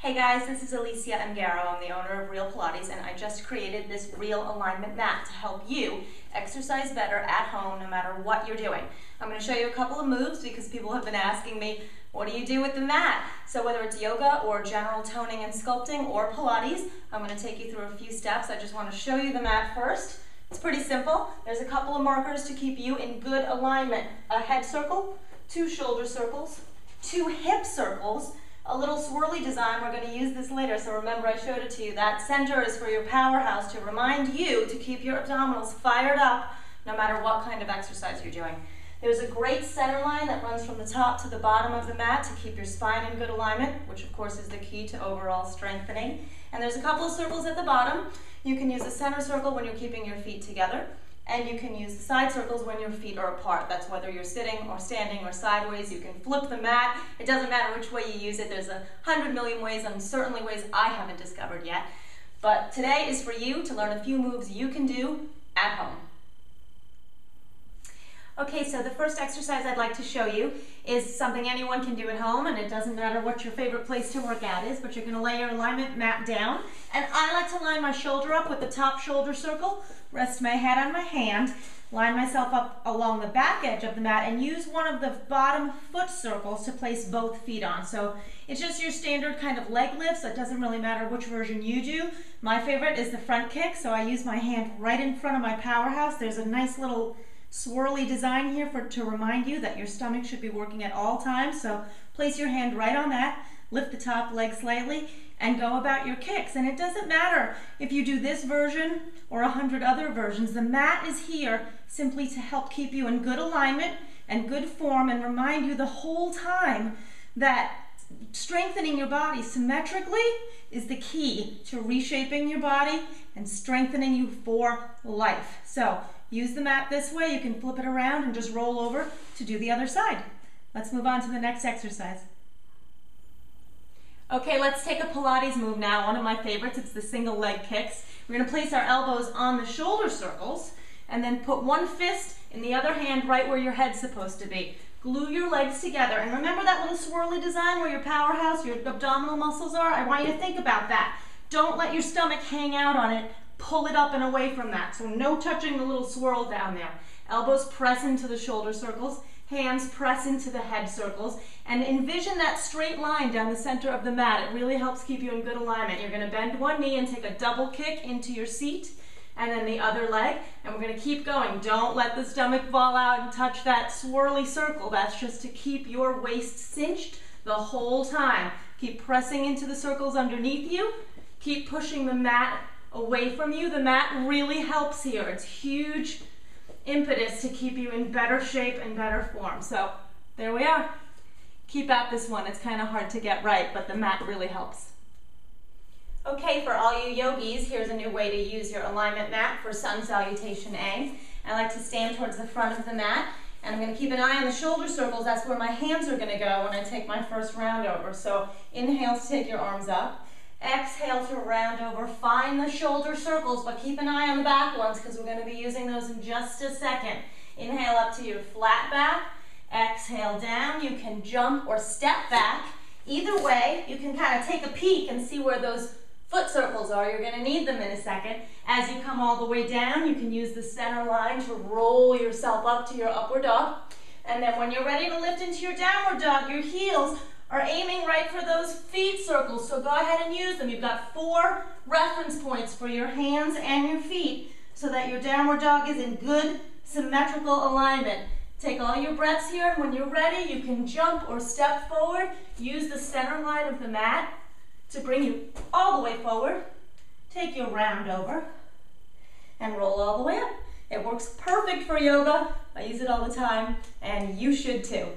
Hey guys, this is Alycea Ungaro. I'm the owner of Real Pilates, and I just created this Real Alignment mat to help you exercise better at home no matter what you're doing. I'm going to show you a couple of moves because people have been asking me, what do you do with the mat? So whether it's yoga or general toning and sculpting or Pilates, I'm going to take you through a few steps. I just want to show you the mat first. It's pretty simple. There's a couple of markers to keep you in good alignment. A head circle, 2 shoulder circles, 2 hip circles, a little swirly design. We're going to use this later, so remember I showed it to you. That center is for your powerhouse to remind you to keep your abdominals fired up no matter what kind of exercise you're doing. There's a great center line that runs from the top to the bottom of the mat to keep your spine in good alignment, which of course is the key to overall strengthening. And there's a couple of circles at the bottom. You can use the center circle when you're keeping your feet together, and you can use the side circles when your feet are apart. That's whether you're sitting or standing or sideways. You can flip the mat. It doesn't matter which way you use it. There's 100 million ways, and certainly ways I haven't discovered yet. But today is for you to learn a few moves you can do at home. Okay, so the first exercise I'd like to show you is something anyone can do at home, and it doesn't matter what your favorite place to work out is, but you're going to lay your alignment mat down. And I like to line my shoulder up with the top shoulder circle, rest my head on my hand, line myself up along the back edge of the mat, and use one of the bottom foot circles to place both feet on. So it's just your standard kind of leg lifts. It doesn't really matter which version you do. My favorite is the front kick, so I use my hand right in front of my powerhouse. There's a nice little swirly design here to remind you that your stomach should be working at all times. So place your hand right on that, lift the top leg slightly, and go about your kicks. And it doesn't matter if you do this version or 100 other versions. The mat is here simply to help keep you in good alignment and good form and remind you the whole time that strengthening your body symmetrically is the key to reshaping your body and strengthening you for life. So use the mat this way. You can flip it around and just roll over to do the other side. Let's move on to the next exercise. Okay, let's take a Pilates move now, one of my favorites. It's the single leg kicks. We're going to place our elbows on the shoulder circles and then put one fist in the other hand right where your head's supposed to be. Glue your legs together, and remember that little swirly design where your powerhouse, your abdominal muscles are? I want you to think about that. Don't let your stomach hang out on it. Pull it up and away from that. So no touching the little swirl down there. Elbows press into the shoulder circles, hands press into the head circles, and envision that straight line down the center of the mat. It really helps keep you in good alignment. You're going to bend one knee and take a double kick into your seat, and then the other leg, and we're going to keep going. Don't let the stomach fall out and touch that swirly circle. That's just to keep your waist cinched the whole time. Keep pressing into the circles underneath you. Keep pushing the mat away from you. The mat really helps here. It's huge impetus to keep you in better shape and better form. So there we are. Keep at this one. It's kind of hard to get right, but the mat really helps. Okay, for all you yogis, here's a new way to use your alignment mat for Sun Salutation A. I like to stand towards the front of the mat, and I'm going to keep an eye on the shoulder circles. That's where my hands are going to go when I take my first round over. So inhale to take your arms up. Exhale to round over. Find the shoulder circles, but keep an eye on the back ones because we're going to be using those in just a second. Inhale up to your flat back. Exhale down. You can jump or step back. Either way, you can kind of take a peek and see where those foot circles are. You're going to need them in a second. As you come all the way down, you can use the center line to roll yourself up to your upward dog. And then when you're ready to lift into your downward dog, your heels are aiming right for those feet circles, so go ahead and use them. You've got 4 reference points for your hands and your feet so that your downward dog is in good symmetrical alignment. Take all your breaths here, and when you're ready, you can jump or step forward. Use the center line of the mat to bring you all the way forward. Take your round over and roll all the way up. It works perfect for yoga. I use it all the time, and you should too.